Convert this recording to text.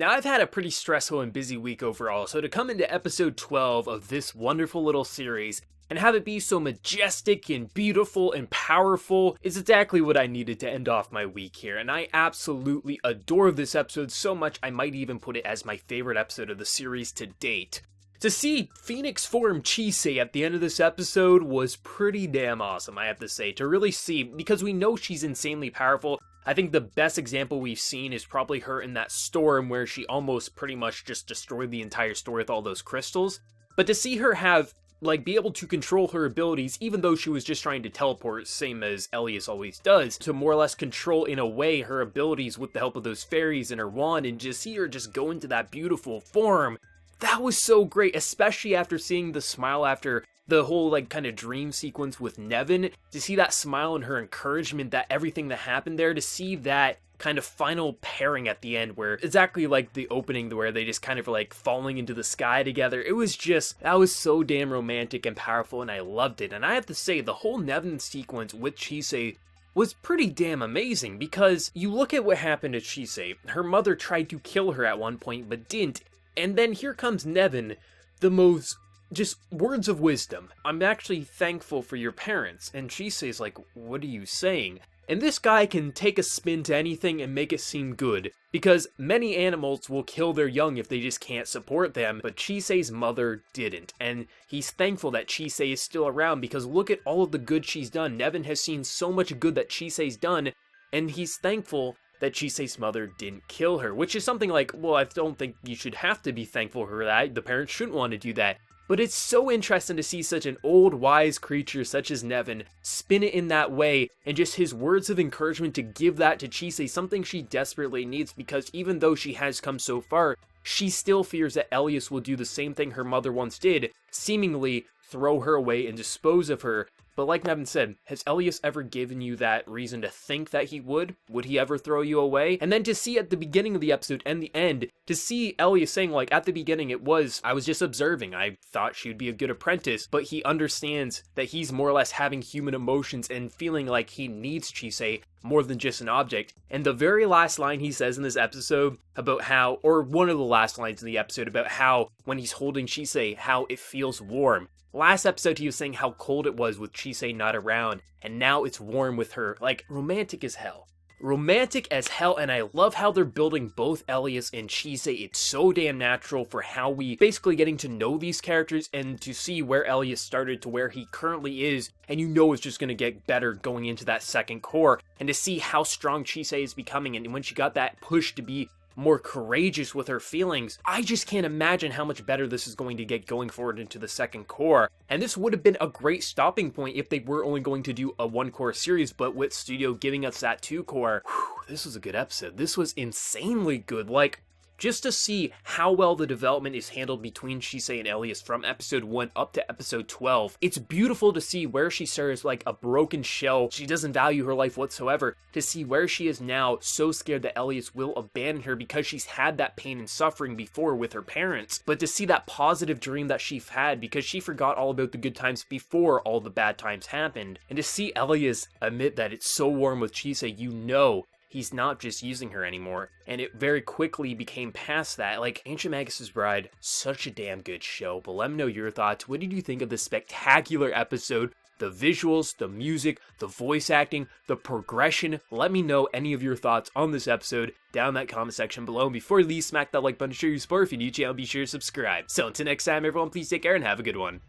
Now, I've had a pretty stressful and busy week overall, so to come into episode 12 of this wonderful little series and have it be so majestic and beautiful and powerful is exactly what I needed to end off my week here, and I absolutely adore this episode so much I might even put it as my favorite episode of the series to date. To see Phoenix form Chisei at the end of this episode was pretty damn awesome, I have to say. To really see, because we know she's insanely powerful. I think the best example we've seen is probably her in that storm where she almost pretty much just destroyed the entire store with all those crystals. But to see her be able to control her abilities, even though she was just trying to teleport, same as Elias always does, to more or less control in a way her abilities with the help of those fairies and her wand, and just see her just go into that beautiful form. That was so great, especially after seeing the smile after the whole kind of dream sequence with Nevin. To see that smile and her encouragement, that everything that happened there, to see that kind of final pairing at the end where exactly like the opening where they just kind of falling into the sky together. It was just, that was so damn romantic and powerful, and I loved it. And I have to say, the whole Nevin sequence with Chisei was pretty damn amazing, because you look at what happened to Chisei. Her mother tried to kill her at one point but didn't. And then here comes Nevin, the most just words of wisdom. I'm actually thankful for your parents. And Chisei's like, what are you saying? And this guy can take a spin to anything and make it seem good, because many animals will kill their young if they just can't support them, but Chisei's mother didn't. And he's thankful that Chisei is still around, because look at all of the good she's done. Nevin has seen so much good that Chisei's done, and he's thankful that Chisei's mother didn't kill her, which is something like, well, I don't think you should have to be thankful for that. The parents shouldn't want to do that. But it's so interesting to see such an old, wise creature such as Nevin spin it in that way, and just his words of encouragement to give that to Chisei, something she desperately needs, because even though she has come so far, she still fears that Elias will do the same thing her mother once did, seemingly throw her away and dispose of her. But like Nevin said, has Elias ever given you that reason to think that he would? Would he ever throw you away? And then to see at the beginning of the episode and the end, to see Elias saying at the beginning I was just observing, I thought she would be a good apprentice, but he understands that he's more or less having human emotions and feeling like he needs Chisei more than just an object. And the very last line he says in this episode about how, or one of the last lines in the episode about how when he's holding Chisei, how it feels warm. Last episode he was saying how cold it was with Chisei not around, and now it's warm with her. Romantic as hell. Romantic as hell, and I love how they're building both Elias and Chisei. It's so damn natural for how we basically getting to know these characters and to see where Elias started to where he currently is, and you know it's just going to get better going into that second core, and to see how strong Chisei is becoming, and when she got that push to be more courageous with her feelings, I just can't imagine how much better this is going to get going forward into the second core. And this would have been a great stopping point if they were only going to do a one core series, but with Studio giving us that 2 core, this was a good episode. This was insanely good. Just to see how well the development is handled between Chisei and Elias from episode 1 up to episode 12. It's beautiful to see where she starts like a broken shell. She doesn't value her life whatsoever. To see where she is now, so scared that Elias will abandon her because she's had that pain and suffering before with her parents. But to see that positive dream that she had because she forgot all about the good times before all the bad times happened. And to see Elias admit that it's so warm with Chisei, you know he's not just using her anymore, and it very quickly became past that. Ancient Magus' Bride, such a damn good show, but let me know your thoughts. What did you think of this spectacular episode? The visuals, the music, the voice acting, the progression. Let me know any of your thoughts on this episode down in that comment section below. And before you leave, smack that like button to show your support. If you're new to the channel, be sure to subscribe. So until next time, everyone, please take care and have a good one.